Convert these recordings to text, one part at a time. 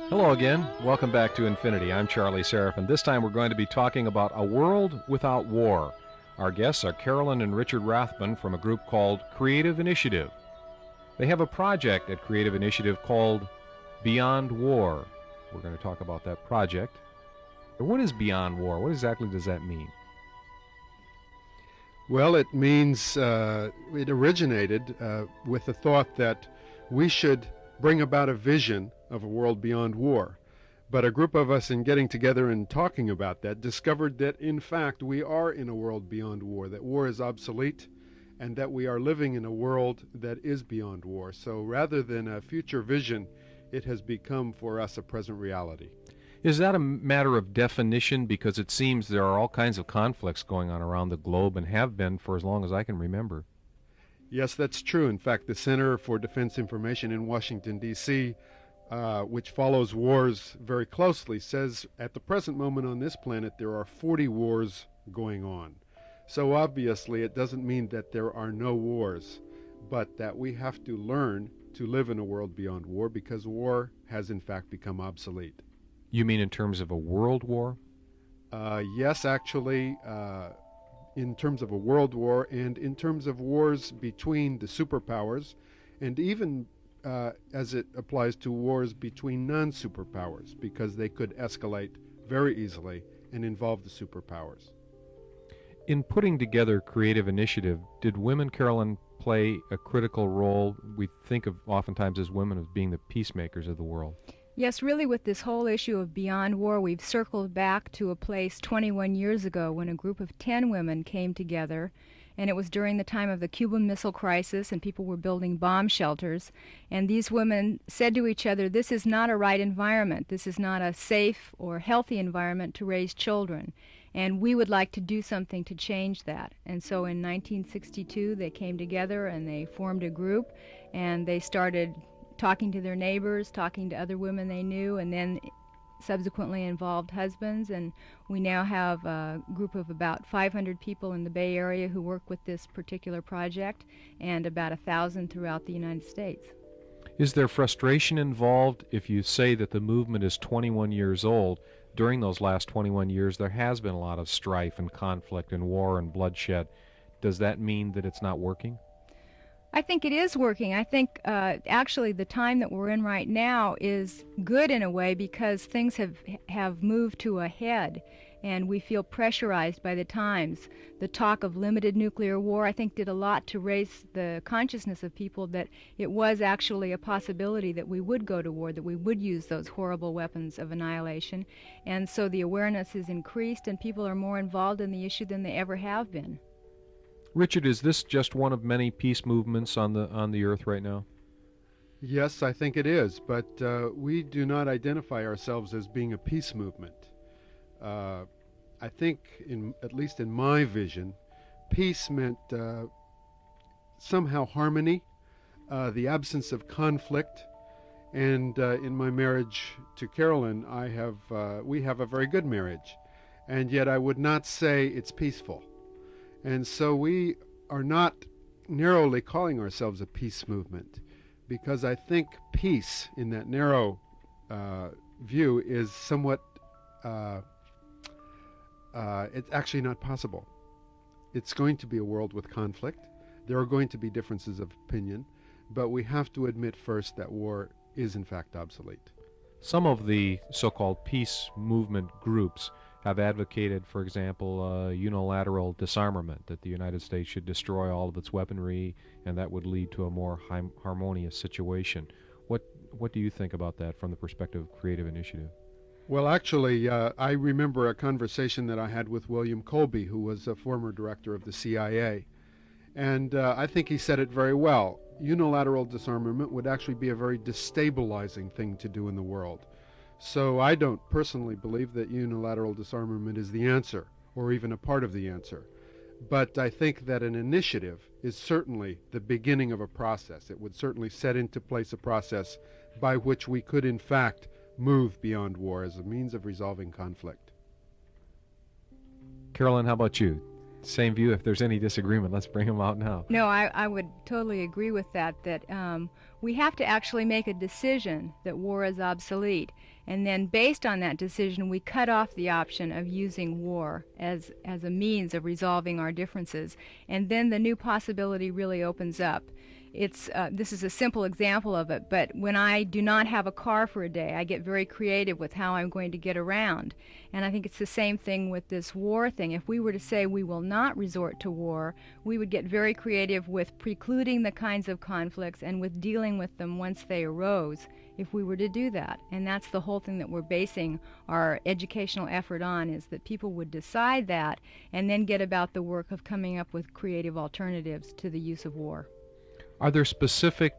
Hello again. Welcome back to Infinity. I'm Charlie Seraph, and this time we're going to be talking about a world without war. Our guests are Carolyn and Richard Rothman from a group called Creative Initiative. They have a project at Creative Initiative called Beyond War. We're going to talk about that project. What is Beyond War? What exactly does that mean? Well, it means it originated with the thought that we should bring about a vision of a world beyond war. But a group of us, in getting together and talking about that, discovered that in fact we are in a world beyond war, that war is obsolete, and that we are living in a world that is beyond war. So rather than a future vision, it has become for us a present reality. Is that a matter of definition? Because it seems there are all kinds of conflicts going on around the globe and have been for as long as I can remember. Yes, that's true. In fact, the Center for Defense Information in Washington, D.C., which follows wars very closely, says at the present moment on this planet there are 40 wars going on. So obviously it doesn't mean that there are no wars, but that we have to learn to live in a world beyond war, because war has in fact become obsolete. You mean in terms of a world war? Yes, actually, in terms of a world war and in terms of wars between the superpowers, and even as it applies to wars between non-superpowers, because they could escalate very easily and involve the superpowers. In putting together Creative Initiative, did women, Carolyn, play a critical role? We think of oftentimes as women as being the peacemakers of the world. Yes, really with this whole issue of Beyond War, we've circled back to a place 21 years ago when a group of 10 women came together, and it was during the time of the Cuban Missile Crisis, and people were building bomb shelters, and these women said to each other, this is not a right environment, this is not a safe or healthy environment to raise children, and we would like to do something to change that. And so in 1962 they came together and they formed a group, and they started talking to their neighbors, talking to other women they knew, and then subsequently involved husbands. And we now have a group of about 500 people in the Bay Area who work with this particular project, and about 1,000 throughout the United States. Is there frustration involved if you say that the movement is 21 years old? During those last 21 years, there has been a lot of strife and conflict and war and bloodshed. Does that mean that it's not working? I think it is working. I think actually the time that we're in right now is good in a way, because things have moved to a head, and we feel pressurized by the times. The talk of limited nuclear war, I think, did a lot to raise the consciousness of people that it was actually a possibility that we would go to war, that we would use those horrible weapons of annihilation. And so the awareness is increased, and people are more involved in the issue than they ever have been. Richard, is this just one of many peace movements on the earth right now? Yes, I think it is, but we do not identify ourselves as being a peace movement. I think, at least in my vision, peace meant somehow harmony, the absence of conflict, and in my marriage to Carolyn, we have a very good marriage, and yet I would not say it's peaceful. And so we are not narrowly calling ourselves a peace movement, because I think peace in that narrow view is somewhat, it's actually not possible. It's going to be a world with conflict. There are going to be differences of opinion, but we have to admit first that war is in fact obsolete. Some of the so-called peace movement groups have advocated, for example, unilateral disarmament, that the United States should destroy all of its weaponry, and that would lead to a more harmonious situation. What do you think about that from the perspective of Creative Initiative? Well, actually, I remember a conversation that I had with William Colby, who was a former director of the CIA, and I think he said it very well. Unilateral disarmament would actually be a very destabilizing thing to do in the world. So I don't personally believe that unilateral disarmament is the answer, or even a part of the answer. But I think that an initiative is certainly the beginning of a process. It would certainly set into place a process by which we could in fact move beyond war as a means of resolving conflict. Carolyn, how about you? Same view. If there's any disagreement, let's bring them out now. No, I would totally agree with that, we have to actually make a decision that war is obsolete. And then based on that decision, we cut off the option of using war as a means of resolving our differences. And then the new possibility really opens up. This is a simple example of it, but when I do not have a car for a day, I get very creative with how I'm going to get around. And I think it's the same thing with this war thing. If we were to say we will not resort to war, we would get very creative with precluding the kinds of conflicts and with dealing with them once they arose if we were to do that. And that's the whole thing that we're basing our educational effort on, is that people would decide that and then get about the work of coming up with creative alternatives to the use of war. Are there specific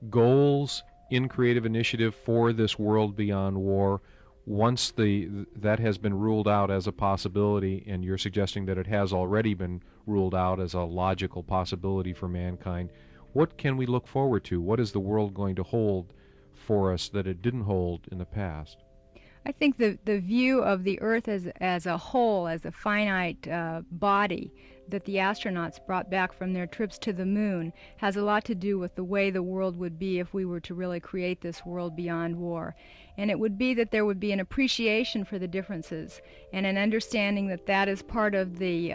goals in Creative Initiative for this world beyond war once that has been ruled out as a possibility, and you're suggesting that it has already been ruled out as a logical possibility for mankind? What can we look forward to? What is the world going to hold for us that it didn't hold in the past? I think the view of the Earth as a whole, as a finite body that the astronauts brought back from their trips to the moon, has a lot to do with the way the world would be if we were to really create this world beyond war. And it would be that there would be an appreciation for the differences and an understanding that that is part of the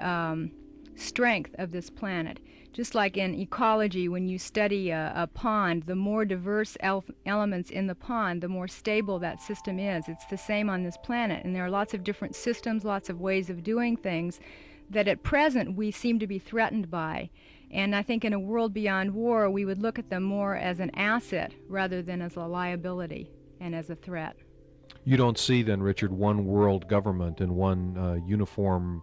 strength of this planet. Just like in ecology, when you study a pond, the more diverse elements in the pond, the more stable that system is. It's the same on this planet, and there are lots of different systems, lots of ways of doing things that at present we seem to be threatened by. And I think in a world beyond war, we would look at them more as an asset rather than as a liability and as a threat. You don't see then, Richard, one world government and one uniform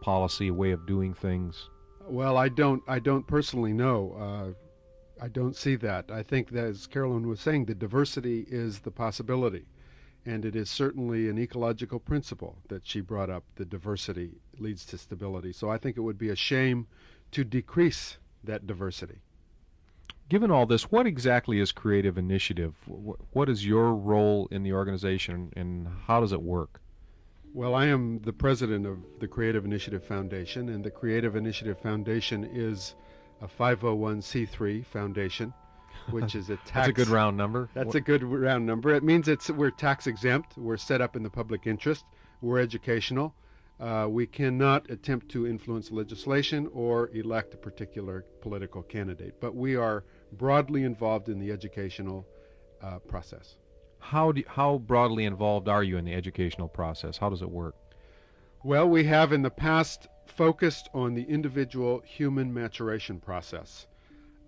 policy, a way of doing things? Well, I don't personally know. I don't see that. I think that, as Carolyn was saying, the diversity is the possibility. And it is certainly an ecological principle that she brought up, the diversity leads to stability. So I think it would be a shame to decrease that diversity. Given all this, what exactly is Creative Initiative? What is your role in the organization, and how does it work? Well, I am the president of the Creative Initiative Foundation, and the Creative Initiative Foundation is a 501c3 foundation, which is a tax... That's a good round number. That's a good round number. It means we're tax exempt, we're set up in the public interest, we're educational. We cannot attempt to influence legislation or elect a particular political candidate, but we are broadly involved in the educational process. How broadly involved are you in the educational process? How does it work? Well, we have in the past focused on the individual human maturation process,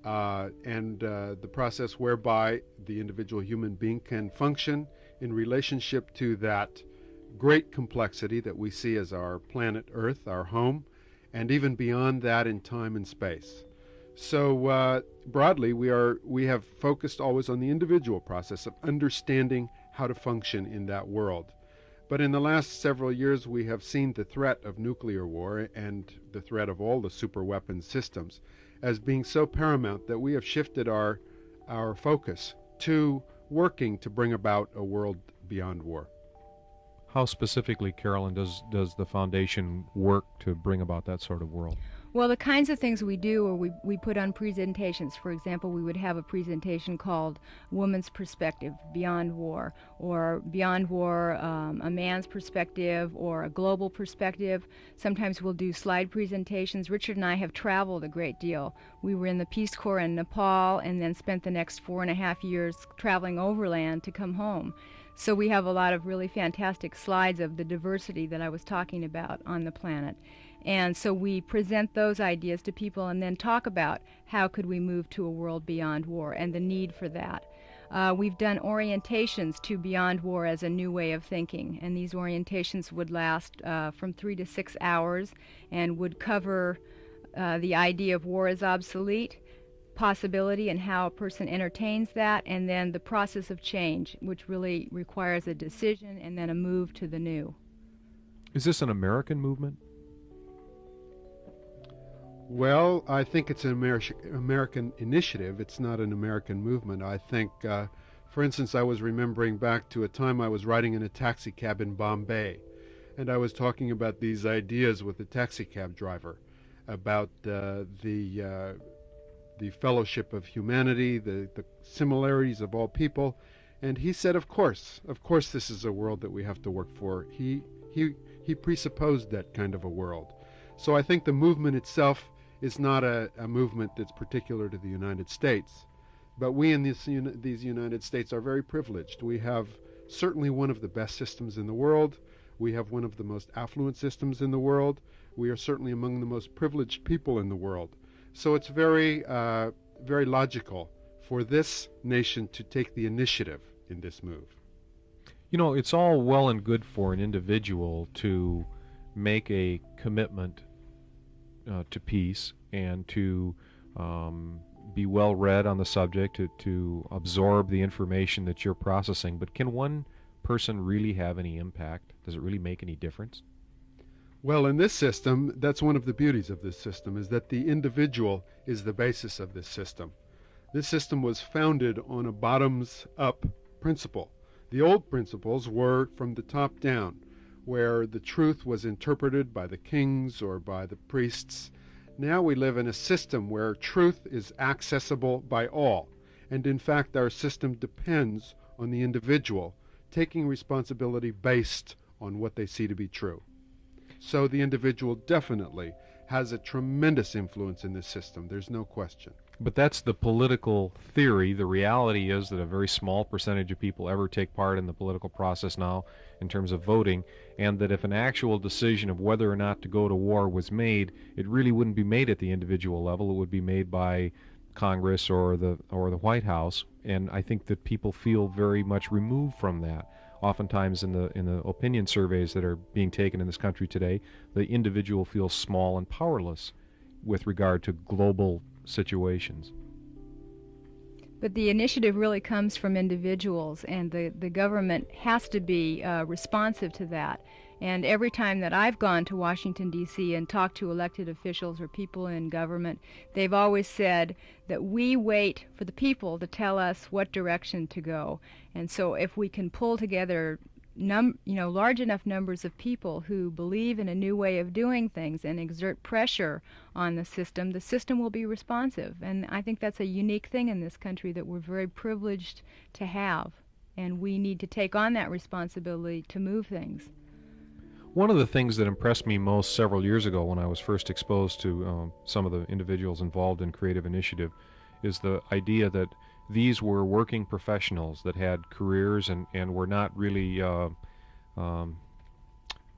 and the process whereby the individual human being can function in relationship to that great complexity that we see as our planet Earth, our home, and even beyond that in time and space. So broadly, we have focused always on the individual process of understanding how to function in that world. But in the last several years, we have seen the threat of nuclear war and the threat of all the superweapon systems as being so paramount that we have shifted our focus to working to bring about a world beyond war. How specifically, Carolyn, does the foundation work to bring about that sort of world? Well, the kinds of things we do, or we put on presentations. For example, we would have a presentation called Woman's Perspective, Beyond War, or Beyond War, a man's perspective, or a global perspective. Sometimes we'll do slide presentations. Richard and I have traveled a great deal. We were in the Peace Corps in Nepal and then spent the next 4.5 years traveling overland to come home. So we have a lot of really fantastic slides of the diversity that I was talking about on the planet. And so we present those ideas to people and then talk about how could we move to a world beyond war and the need for that. We've done orientations to Beyond War as a new way of thinking, and these orientations would last from 3 to 6 hours and would cover the idea of war is obsolete, possibility and how a person entertains that, and then the process of change, which really requires a decision and then a move to the new. Is this an American movement? Well, I think it's an American initiative. It's not an American movement. I think, for instance, I was remembering back to a time I was riding in a taxi cab in Bombay, And I was talking about these ideas with the taxi cab driver about the fellowship of humanity, the similarities of all people. And he said, of course, this is a world that we have to work for. He presupposed that kind of a world. So I think the movement itself is not a movement that's particular to the United States. But we in these United States are very privileged. We have certainly one of the best systems in the world. We have one of the most affluent systems in the world. We are certainly among the most privileged people in the world. So it's very logical for this nation to take the initiative in this move. You know, it's all well and good for an individual to make a commitment to peace and to be well read on the subject, to absorb the information that you're processing. But can one person really have any impact? Does it really make any difference? Well, in this system, that's one of the beauties of this system, is that the individual is the basis of this system. This system was founded on a bottoms-up principle. The old principles were from the top down, where the truth was interpreted by the kings or by the priests. Now we live in a system where truth is accessible by all, and in fact our system depends on the individual taking responsibility based on what they see to be true. So the individual definitely has a tremendous influence in this system. There's no question. But that's the political theory. The reality is that a very small percentage of people ever take part in the political process now in terms of voting, and that if an actual decision of whether or not to go to war was made, it really wouldn't be made at the individual level. It would be made by Congress or the White House, and I think that people feel very much removed from that. Oftentimes in the opinion surveys that are being taken in this country today, the individual feels small and powerless with regard to global situations. But the initiative really comes from individuals, and the government has to be responsive to that. And every time that I've gone to Washington, D.C. and talked to elected officials or people in government, they've always said that we wait for the people to tell us what direction to go. And so if we can pull together large enough numbers of people who believe in a new way of doing things and exert pressure on the system will be responsive. And I think that's a unique thing in this country that we're very privileged to have. And we need to take on that responsibility to move things. One of the things that impressed me most several years ago when I was first exposed to some of the individuals involved in Creative Initiative is the idea that these were working professionals that had careers and were not really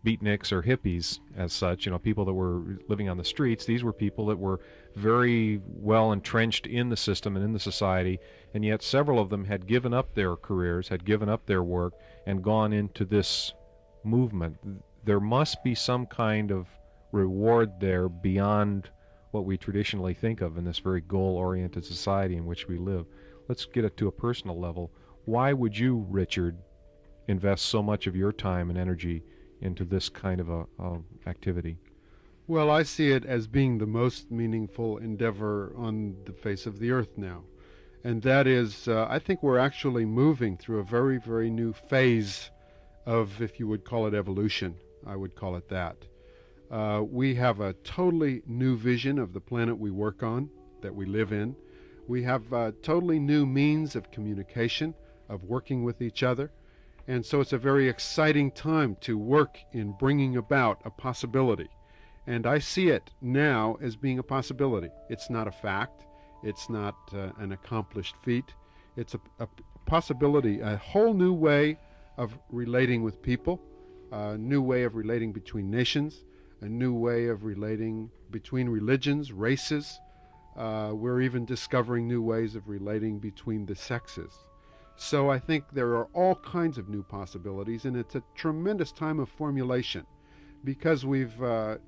beatniks or hippies as such, people that were living on the streets. These were people that were very well entrenched in the system and in the society, and yet several of them had given up their careers, had given up their work, and gone into this movement. There must be some kind of reward there beyond what we traditionally think of in this very goal-oriented society in which we live. Let's get it to a personal level. Why would you, Richard, invest so much of your time and energy into this kind of a activity? Well, I see it as being the most meaningful endeavor on the face of the earth now. And that is, I think we're actually moving through a very, very new phase of, if you would call it evolution, I would call it that. We have a totally new vision of the planet we work on, that we live in. We have totally new means of communication, of working with each other. And so it's a very exciting time to work in bringing about a possibility. And I see it now as being a possibility. It's not a fact. It's not an accomplished feat. It's a possibility, a whole new way of relating with people, a new way of relating between nations, a new way of relating between religions, races. We're even discovering new ways of relating between the sexes. So I think there are all kinds of new possibilities, and it's a tremendous time of formulation because we've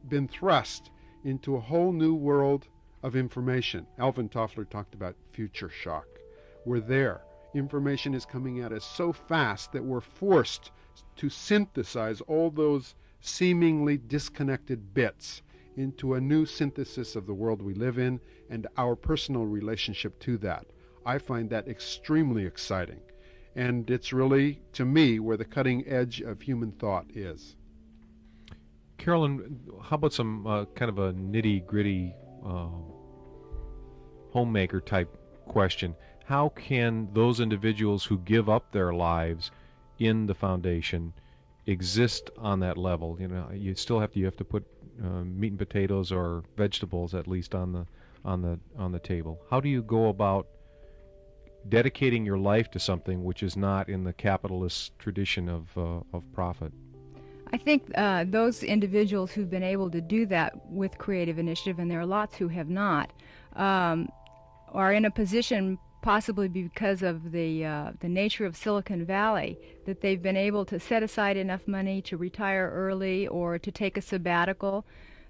been thrust into a whole new world of information. Alvin Toffler talked about future shock. We're there. Information is coming at us so fast that we're forced to synthesize all those seemingly disconnected bits into a new synthesis of the world we live in and our personal relationship to that. I find that extremely exciting. And it's really, to me, where the cutting edge of human thought is. Carolyn, how about some kind of a nitty-gritty homemaker type question? How can those individuals who give up their lives in the foundation exist on that level? You know, you have to put meat and potatoes or vegetables at least on the table. How do you go about dedicating your life to something which is not in the capitalist tradition of profit? I think those individuals who've been able to do that with Creative Initiative, and there are lots who have not, are in a position, possibly because of the nature of Silicon Valley, that they've been able to set aside enough money to retire early or to take a sabbatical.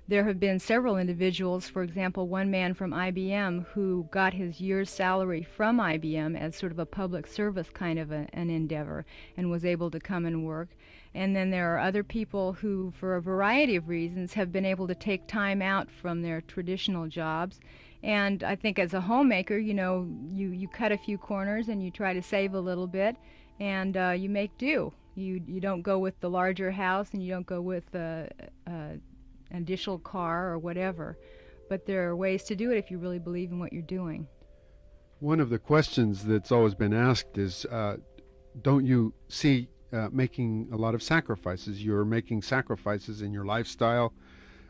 There have been several individuals, for example, one man from IBM who got his year's salary from IBM as sort of a public service kind of an endeavor and was able to come and work. And then there are other people who, for a variety of reasons, have been able to take time out from their traditional jobs. And I think as a homemaker, you know, you cut a few corners and you try to save a little bit, and you make do. You don't go with the larger house, and you don't go with an additional car or whatever. But there are ways to do it if you really believe in what you're doing. One of the questions that's always been asked is, don't you see making a lot of sacrifices? You're making sacrifices in your lifestyle.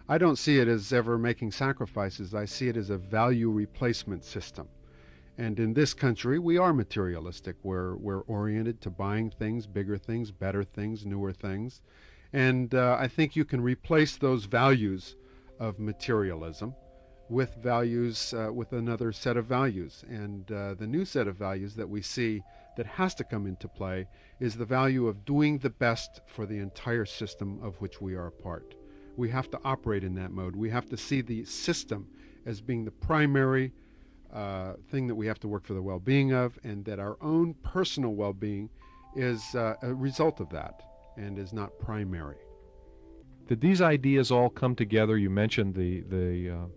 I don't see it as ever making sacrifices. I see it as a value replacement system. And in this country, we are materialistic. We're oriented to buying things, bigger things, better things, newer things. And I think you can replace those values of materialism with values, with another set of values. And the new set of values that we see that has to come into play is the value of doing the best for the entire system of which we are a part. We have to operate in that mode. We have to see the system as being the primary thing that we have to work for the well-being of, and that our own personal well-being is a result of that and is not primary. Did these ideas all come together? You mentioned the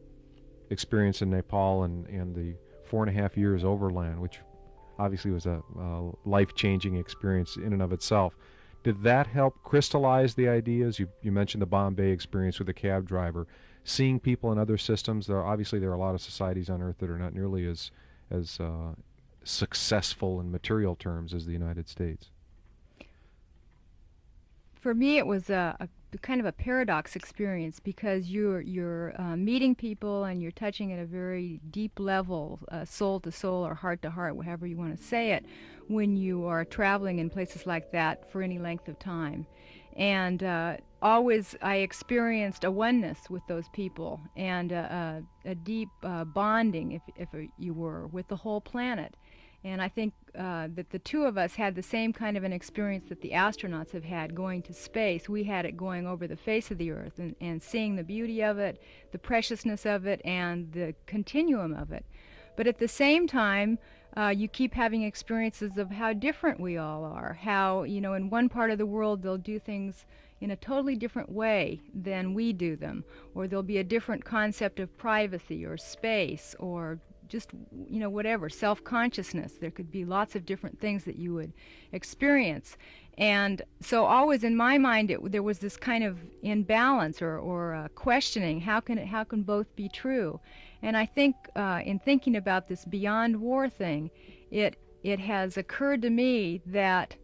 experience in Nepal and the 4.5 years overland, which obviously was a life-changing experience in and of itself. Did that help crystallize the ideas? You mentioned the Bombay experience with the cab driver. Seeing people in other systems, there are a lot of societies on Earth that are not nearly as successful in material terms as the United States. For me, it was a kind of a paradox experience, because you're meeting people and you're touching at a very deep level, soul to soul or heart to heart, however you want to say it, when you are traveling in places like that for any length of time. And always I experienced a oneness with those people and a deep bonding, if you were, with the whole planet. And I think that the two of us had the same kind of an experience that the astronauts have had going to space. We had it going over the face of the Earth and seeing the beauty of it, the preciousness of it, and the continuum of it. But at the same time, you keep having experiences of how different we all are. How, you know, in one part of the world they'll do things in a totally different way than we do them. Or there'll be a different concept of privacy or space or just, you know, whatever, self-consciousness. There could be lots of different things that you would experience. And so always in my mind there was this kind of imbalance or questioning, how can both be true? And I think in thinking about this beyond war thing, it has occurred to me that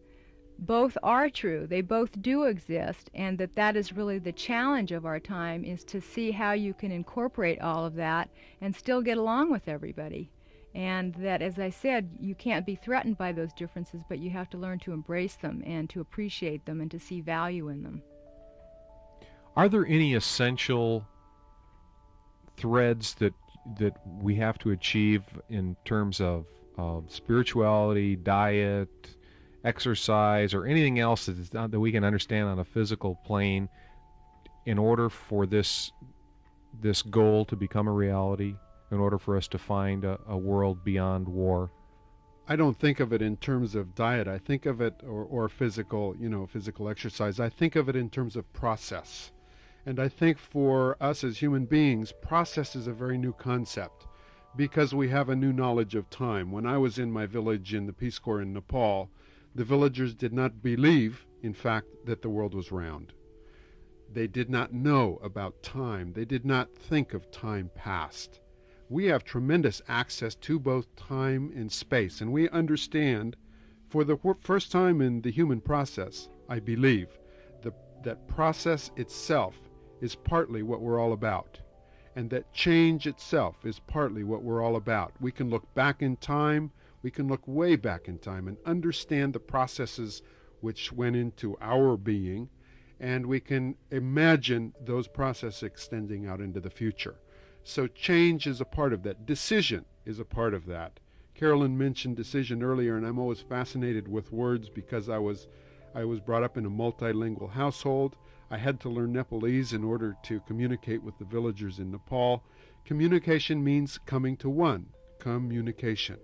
both are true, they both do exist, and that is really the challenge of our time, is to see how you can incorporate all of that and still get along with everybody. And that, as I said, you can't be threatened by those differences, but you have to learn to embrace them and to appreciate them and to see value in them. Are there any essential threads that we have to achieve in terms of spirituality, diet, exercise, or anything else that we can understand on a physical plane in order for this goal to become a reality, in order for us to find a world beyond war? I don't think of it in terms of diet. I think of it, or physical exercise. I think of it in terms of process. And I think for us as human beings, process is a very new concept because we have a new knowledge of time. When I was in my village in the Peace Corps in Nepal, the villagers did not believe, in fact, that the world was round. They did not know about time. They did not think of time past. We have tremendous access to both time and space, and we understand, for the first time in the human process, I believe, that process itself is partly what we're all about, and that change itself is partly what we're all about. We can look back in time, we can look way back in time and understand the processes which went into our being, and we can imagine those processes extending out into the future. So change is a part of that. Decision is a part of that. Carolyn mentioned decision earlier, and I'm always fascinated with words because I was brought up in a multilingual household. I had to learn Nepalese in order to communicate with the villagers in Nepal. Communication means coming to one, communication.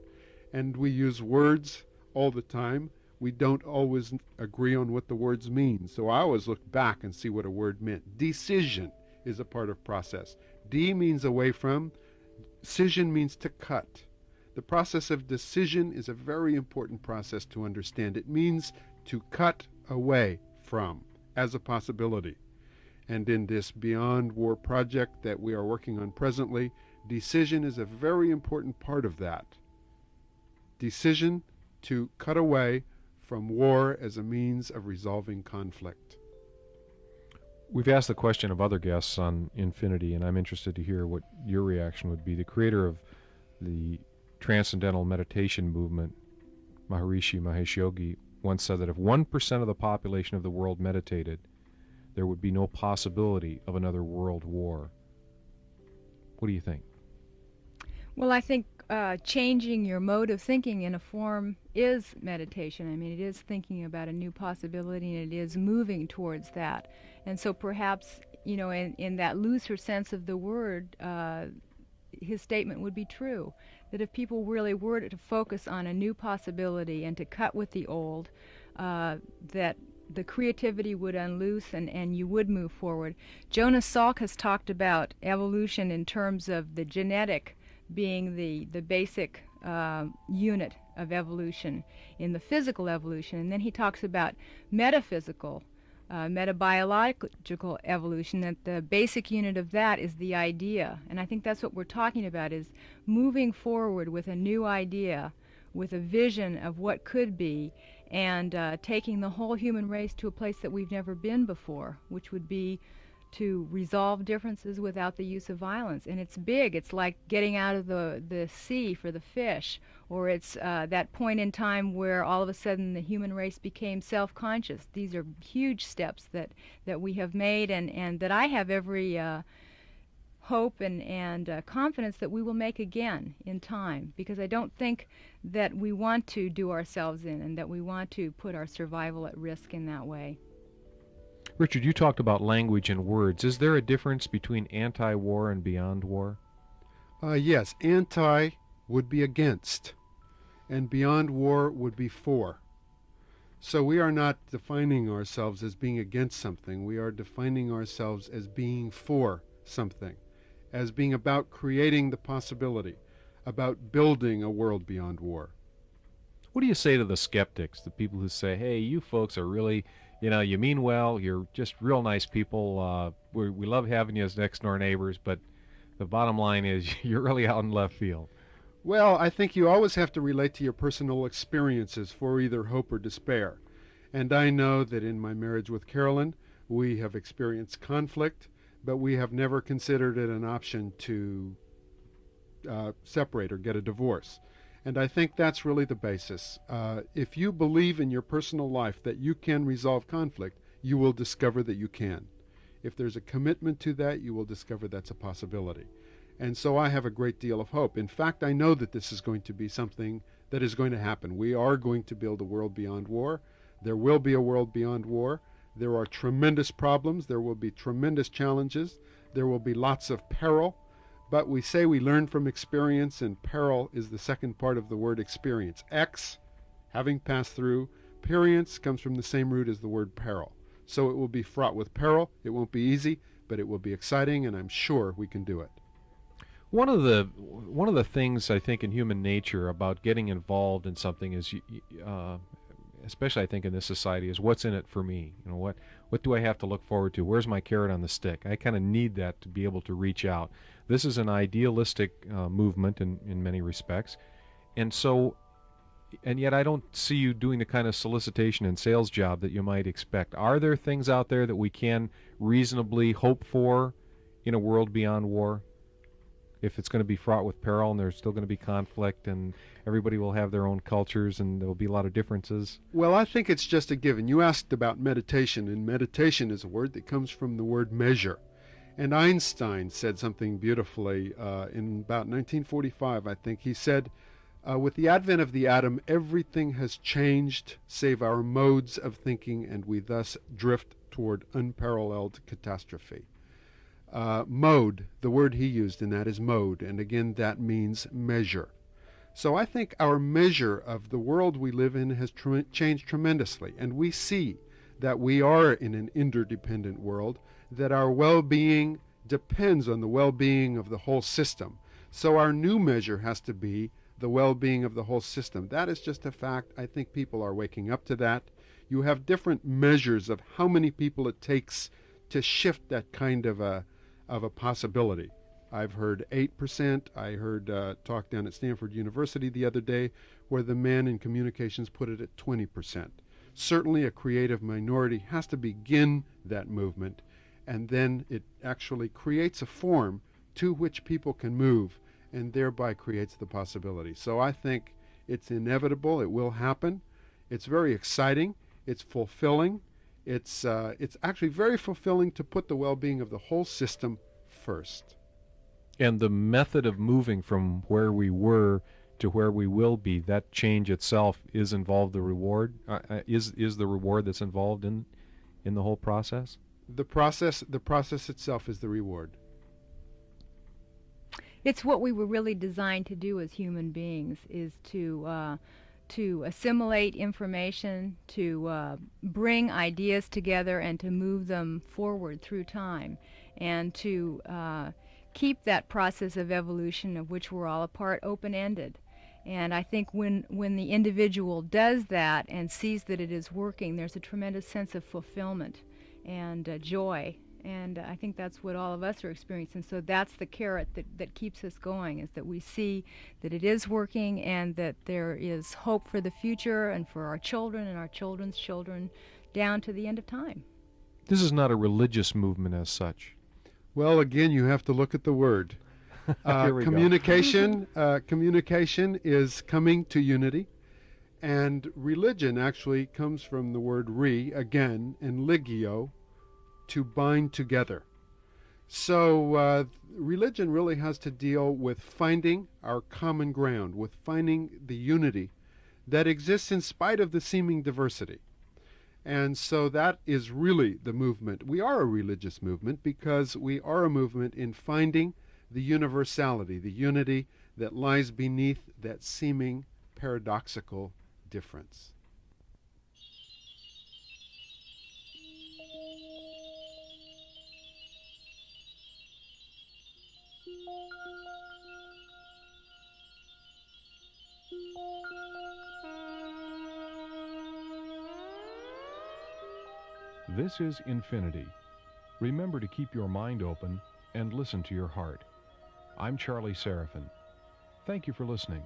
And we use words all the time. We don't always agree on what the words mean. So I always look back and see what a word meant. Decision is a part of process. D means away from. Decision means to cut. The process of decision is a very important process to understand. It means to cut away from as a possibility. And in this Beyond War project that we are working on presently, decision is a very important part of that. Decision to cut away from war as a means of resolving conflict. We've asked the question of other guests on Infinity, and I'm interested to hear what your reaction would be. The creator of the Transcendental Meditation movement, Maharishi Mahesh Yogi, once said that if 1% of the population of the world meditated, there would be no possibility of another world war. What do you think? Well, I think changing your mode of thinking in a form is meditation. I mean, it is thinking about a new possibility, and it is moving towards that. And so perhaps, in that looser sense of the word, his statement would be true, that if people really were to focus on a new possibility and to cut with the old, that the creativity would unloose and you would move forward. Jonas Salk has talked about evolution in terms of the genetic being the basic unit of evolution in the physical evolution, and then he talks about metaphysical, metabiological evolution, that the basic unit of that is the idea. And I think that's what we're talking about, is moving forward with a new idea, with a vision of what could be, and taking the whole human race to a place that we've never been before, which would be to resolve differences without the use of violence. And it's big. It's like getting out of the sea for the fish, or it's that point in time where all of a sudden the human race became self-conscious. These are huge steps that we have made, and that I have every hope and confidence that we will make again in time, because I don't think that we want to do ourselves in, and that we want to put our survival at risk in that way. Richard, you talked about language and words. Is there a difference between anti-war and beyond war? Yes, anti would be against, and beyond war would be for. So we are not defining ourselves as being against something. We are defining ourselves as being for something, as being about creating the possibility, about building a world beyond war. What do you say to the skeptics, the people who say, hey, you folks are really, you mean well, you're just real nice people, we love having you as next-door neighbors, but the bottom line is you're really out in left field? Well, I think you always have to relate to your personal experiences for either hope or despair. And I know that in my marriage with Carolyn, we have experienced conflict, but we have never considered it an option to separate or get a divorce. And I think that's really the basis. If you believe in your personal life that you can resolve conflict, you will discover that you can. If there's a commitment to that, you will discover that's a possibility. And so I have a great deal of hope. In fact, I know that this is going to be something that is going to happen. We are going to build a world beyond war. There will be a world beyond war. There are tremendous problems. There will be tremendous challenges. There will be lots of peril. But we say we learn from experience, and peril is the second part of the word experience. X, having passed through. Perience comes from the same root as the word peril. So it will be fraught with peril. It won't be easy, but it will be exciting, and I'm sure we can do it. One of the things I think in human nature about getting involved in something is especially I think in this society, is what's in it for me. You know, what do I have to look forward to? Where's my carrot on the stick? I kind of need that to be able to reach out. This is an idealistic movement in many respects, and so, and yet I don't see you doing the kind of solicitation and sales job that you might expect. Are there things out there that we can reasonably hope for in a world beyond war? If it's going to be fraught with peril and there's still going to be conflict and everybody will have their own cultures and there will be a lot of differences? Well, I think it's just a given. You asked about meditation, and meditation is a word that comes from the word measure. And Einstein said something beautifully in about 1945, I think. He said, with the advent of the atom, everything has changed save our modes of thinking, and we thus drift toward unparalleled catastrophe. Mode, the word he used in that is mode, and again that means measure. So I think our measure of the world we live in has changed tremendously, and we see that we are in an interdependent world, that our well-being depends on the well-being of the whole system. So our new measure has to be the well-being of the whole system. That is just a fact. I think people are waking up to that. You have different measures of how many people it takes to shift that kind of a possibility. I've heard 8%. I heard talk down at Stanford University the other day where the man in communications put it at 20%. Certainly a creative minority has to begin that movement, and then it actually creates a form to which people can move and thereby creates the possibility. So I think it's inevitable. It will happen. It's very exciting. It's fulfilling. It's actually very fulfilling to put the well-being of the whole system first. And the method of moving from where we were to where we will be, that change itself is involved the reward? Is the reward that's involved in the whole process? The process itself is the reward. It's what we were really designed to do as human beings, is to assimilate information, to bring ideas together and to move them forward through time, and to keep that process of evolution of which we're all a part open-ended. And I think when the individual does that and sees that it is working, there's a tremendous sense of fulfillment and joy. And I think that's what all of us are experiencing. So that's the carrot that keeps us going, is that we see that it is working and that there is hope for the future and for our children and our children's children down to the end of time. This is not a religious movement as such. Well, again, you have to look at the word. Communication is coming to unity, and religion actually comes from the word again, and ligio, to bind together. So religion really has to deal with finding our common ground, with finding the unity that exists in spite of the seeming diversity. And so that is really the movement. We are a religious movement because we are a movement in finding the universality, the unity that lies beneath that seeming paradoxical difference. This is Infinity. Remember to keep your mind open and listen to your heart. I'm Charlie Seraphin. Thank you for listening.